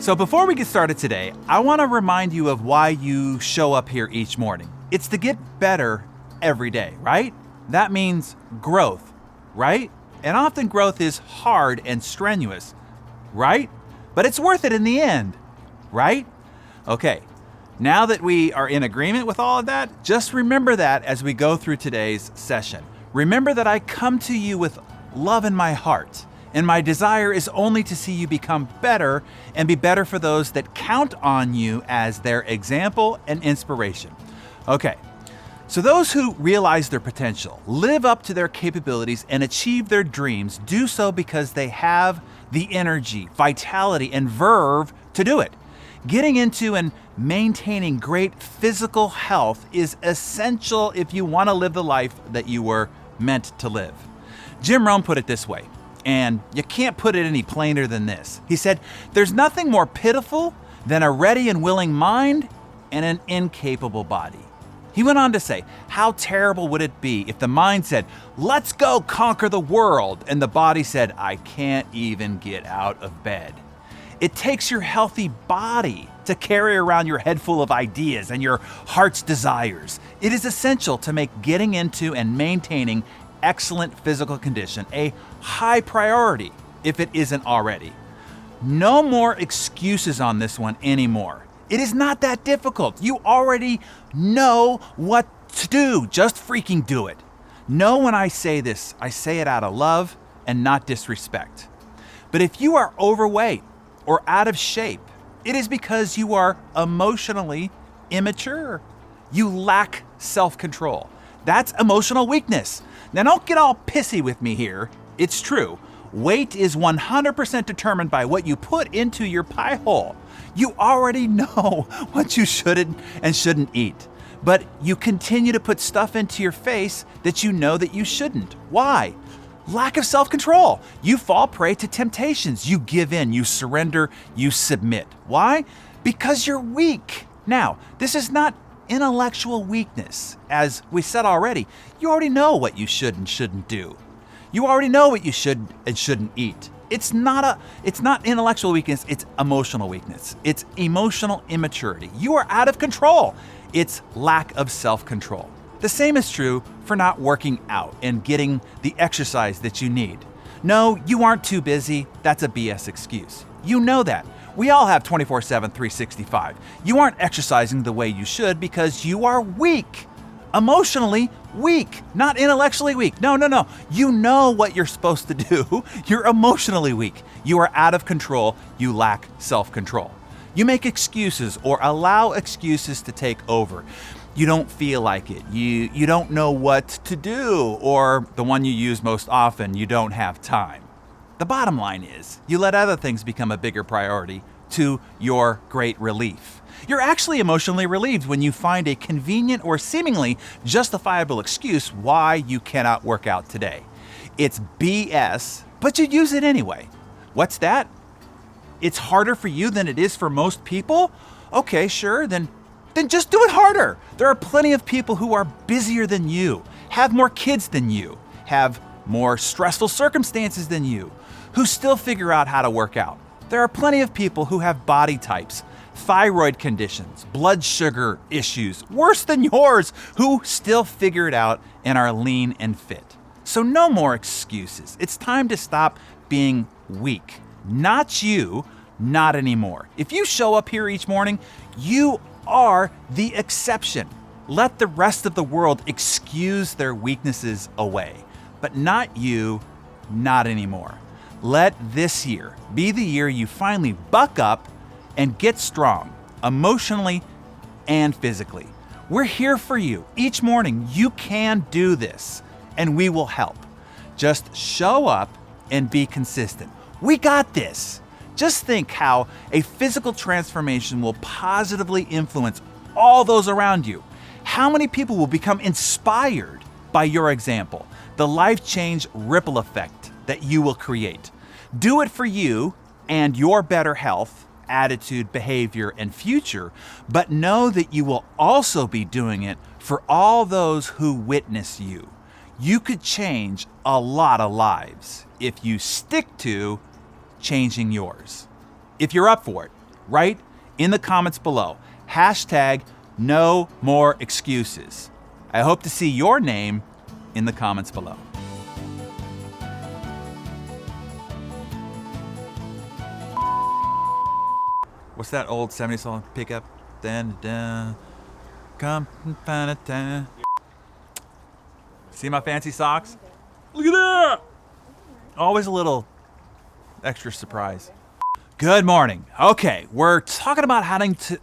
So before we get started today, I want to remind you of why you show up here each morning. It's to get better every day, right? That means growth, right? And often growth is hard and strenuous, right? But it's worth it in the end, right? Okay, now that we are in agreement with all of that, just remember that as we go through today's session. Remember that I come to you with love in my heart, and my desire is only to see you become better and be better for those that count on you as their example and inspiration. Okay, so those who realize their potential, live up to their capabilities, and achieve their dreams do so because they have the energy, vitality, and verve to do it. Getting into and maintaining great physical health is essential if you want to live the life that you were meant to live. Jim Rohn put it this way, and you can't put it any plainer than this. He said, "There's nothing more pitiful than a ready and willing mind and an incapable body." He went on to say, how terrible would it be if the mind said, "Let's go conquer the world," and the body said, "I can't even get out of bed." It takes your healthy body to carry around your head full of ideas and your heart's desires. It is essential to make getting into and maintaining excellent physical condition a high priority if it isn't already. No more excuses on this one anymore. It is not that difficult. You already know what to do. Just freaking do it. Know when I say this, I say it out of love and not disrespect. But if you are overweight or out of shape, it is because you are emotionally immature. You lack self-control. That's emotional weakness. Now don't get all pissy with me here. It's true. Weight is 100% determined by what you put into your pie hole. You already know what you should and shouldn't eat, but you continue to put stuff into your face that you know that you shouldn't. Why? Lack of self-control. You fall prey to temptations. You give in, you surrender, you submit. Why? Because you're weak. Now, this is not intellectual weakness. As we said already, you already know what you should and shouldn't do. You already know what you should and shouldn't eat. It's not intellectual weakness, it's emotional weakness. It's emotional immaturity. You are out of control. It's lack of self-control. The same is true for not working out and getting the exercise that you need. No, you aren't too busy. That's a BS excuse. You know that. We all have 24/7, 365. You aren't exercising the way you should because you are weak. Emotionally weak, not intellectually weak. No. You know what you're supposed to do. You're emotionally weak. You are out of control. You lack self-control. You make excuses or allow excuses to take over. You don't feel like it. You don't know what to do, or the one you use most often, you don't have time. The bottom line is, you let other things become a bigger priority to your great relief. You're actually emotionally relieved when you find a convenient or seemingly justifiable excuse why you cannot work out today. It's BS, but you use it anyway. What's that? It's harder for you than it is for most people? Okay, sure, then just do it harder. There are plenty of people who are busier than you, have more kids than you, have more stressful circumstances than you, who still figure out how to work out. There are plenty of people who have body types, thyroid conditions, blood sugar issues, worse than yours, who still figure it out and are lean and fit. So no more excuses. It's time to stop being weak. Not you, not anymore. If you show up here each morning, you are the exception. Let the rest of the world excuse their weaknesses away, but not you, not anymore. Let this year be the year you finally buck up and get strong, emotionally and physically. We're here for you each morning. You can do this, and we will help. Just show up and be consistent. We got this. Just think how a physical transformation will positively influence all those around you. How many people will become inspired by your example? The life change ripple effect that you will create. Do it for you and your better health, attitude, behavior, and future, but know that you will also be doing it for all those who witness you. You could change a lot of lives if you stick to changing yours. If you're up for it, right in the comments below. Hashtag no more excuses. I hope to see your name in the comments below. What's that old 70s song? Pick up, then, come and find a time. See my fancy socks? Look at that! Always a little extra surprise. Good morning. Okay, we're talking about how to...